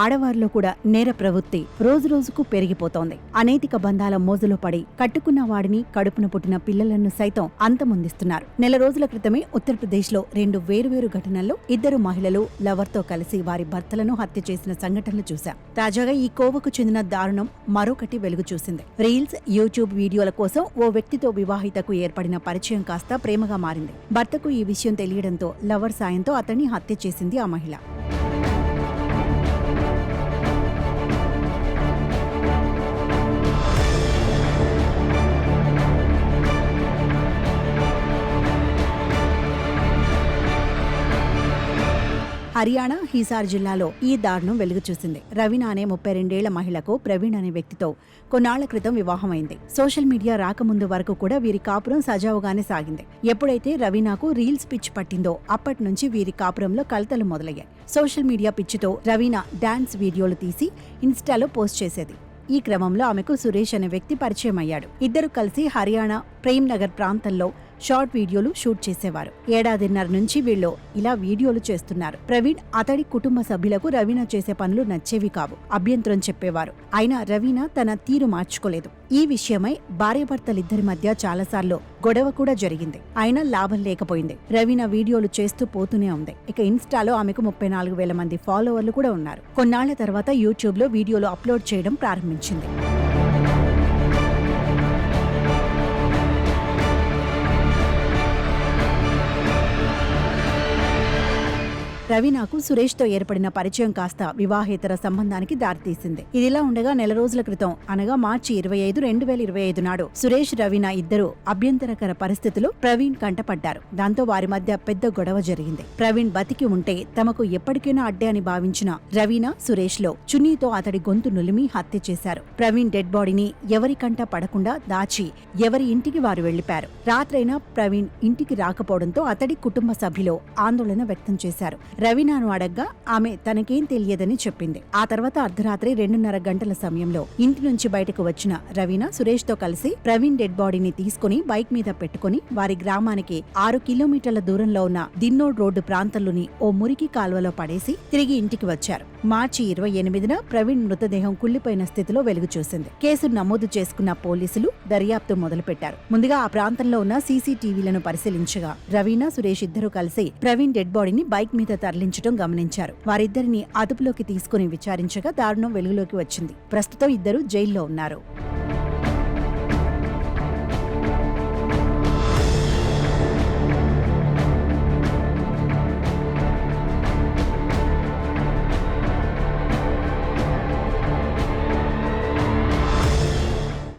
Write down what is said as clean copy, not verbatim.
ఆడవారిలో కూడా నేర ప్రవృత్తి రోజురోజుకు పెరిగిపోతోంది. అనైతిక బంధాల మోజులో పడి కట్టుకున్న వాడిని, కడుపున పుట్టిన పిల్లలను సైతం అంతమొందిస్తున్నారు. నెల రోజుల క్రితమే ఉత్తరప్రదేశ్ లో 2 వేరువేరు ఘటనల్లో 2 మహిళలు లవర్ తో కలిసి వారి భర్తలను హత్య చేసిన సంఘటనలు చూశాం. తాజాగా ఈ కోవకు చెందిన దారుణం మరొకటి వెలుగు చూసింది. రీల్స్, యూట్యూబ్ వీడియోల కోసం ఓ వ్యక్తితో వివాహితకు ఏర్పడిన పరిచయం కాస్త ప్రేమగా మారింది. భర్తకు ఈ విషయం తెలియడంతో లవర్ సాయంతో అతన్ని హత్య చేసింది ఆ మహిళ. హర్యానా హిసార్ జిల్లాలో ఈ దారుణం వెలుగు చూసింది. రవీనా అనే 32 ఏళ్ల మహిళకు ప్రవీణ్ అనే వ్యక్తితో కొన్నాళ్ల క్రితం వివాహమైంది. సోషల్ మీడియా రాకముందు వరకు కూడా వీరి కాపురం సజావుగానే సాగింది. ఎప్పుడైతే రవీనాకు రీల్స్ పిచ్చి పట్టిందో అప్పటి నుంచి వీరి కాపురంలో కలతలు మొదలయ్యాయి. సోషల్ మీడియా పిచ్చితో రవీనా డాన్స్ వీడియోలు తీసి ఇన్స్టాలో పోస్ట్ చేసేది. ఈ క్రమంలో ఆమెకు సురేష్ అనే వ్యక్తి పరిచయం అయ్యాడు. ఇద్దరు కలిసి హర్యానా ప్రేమ్ నగర్ ప్రాంతంలో షార్ట్ వీడియోలు షూట్ చేసేవారు. 1.5 ఏళ్ల నుంచి వీళ్ళు ఇలా వీడియోలు చేస్తున్నారు. ప్రవీణ్ అతడి కుటుంబ సభ్యులకు రవీనా చేసే పనులు నచ్చేవి కావు, అభ్యంతరం చెప్పేవారు. అయినా రవీనా తన తీరు మార్చుకోలేదు. ఈ విషయమై భార్యాభర్తలిద్దరి మధ్య చాలాసార్లు గొడవ కూడా జరిగింది. అయినా లాభం లేకపోయింది. రవీనా వీడియోలు చేస్తూ పోతూనే ఉంది. ఇక ఇన్స్టాలో ఆమెకు 34,000 మంది ఫాలోవర్లు కూడా ఉన్నారు. కొన్నాళ్ల తర్వాత యూట్యూబ్ లో వీడియోలు అప్లోడ్ చేయడం ప్రారంభించింది. రవీనాకు సురేష్ తో ఏర్పడిన పరిచయం కాస్త వివాహేతర సంబంధానికి దారితీసింది. ఇదిలా ఉండగా నెల రోజుల క్రితం అనగా మార్చి 25, 2025 నాడు సురేష్, రవీనా ఇద్దరు అభ్యంతరకర పరిస్థితులు ప్రవీణ్ కంటపడ్డారు. దాంతో వారి మధ్య పెద్ద గొడవ జరిగింది. ప్రవీణ్ బతికి ఉంటే తమకు ఎప్పటికైనా అడ్డే అని భావించిన రవీనా సురేష్ లో చున్నీతో అతడి గొంతు నులిమి హత్య చేశారు. ప్రవీణ్ డెడ్ బాడీని ఎవరి కంట పడకుండా దాచి ఎవరి ఇంటికి వారు వెళ్లిపారు. రాత్రైనా ప్రవీణ్ ఇంటికి రాకపోవడంతో అతడి కుటుంబ సభ్యులు ఆందోళన వ్యక్తం చేశారు. రవీనాను అడగ్గా ఆమె తనకేం తెలియదని చెప్పింది. ఆ తర్వాత అర్ధరాత్రి 2:30 గంటల సమయంలో ఇంటి నుంచి బయటకు వచ్చిన రవీనా సురేష్ తో కలిసి ప్రవీణ్ డెడ్ బాడీని తీసుకుని బైక్ మీద పెట్టుకుని వారి గ్రామానికి 6 కిలోమీటర్ల దూరంలో ఉన్న దిన్నోడ్ రోడ్డు ప్రాంతంలోని ఓ మురికి కాల్వలో పడేసి తిరిగి ఇంటికి వచ్చారు. మార్చి 28న ప్రవీణ్ మృతదేహం కుళ్లిపోయిన స్థితిలో వెలుగు చూసింది. కేసు నమోదు చేసుకున్న పోలీసులు దర్యాప్తు మొదలుపెట్టారు. ముందుగా ఆ ప్రాంతంలో ఉన్న సీసీటీవీలను పరిశీలించగా రవీనా, సురేష్ ఇద్దరూ కలిసి ప్రవీణ్ డెడ్ బాడీని బైక్ మీద తరలించడం గమనించారు. వారిద్దరిని అదుపులోకి తీసుకుని విచారించగా దారుణం వెలుగులోకి వచ్చింది. ప్రస్తుతం ఇద్దరు జైల్లో ఉన్నారు.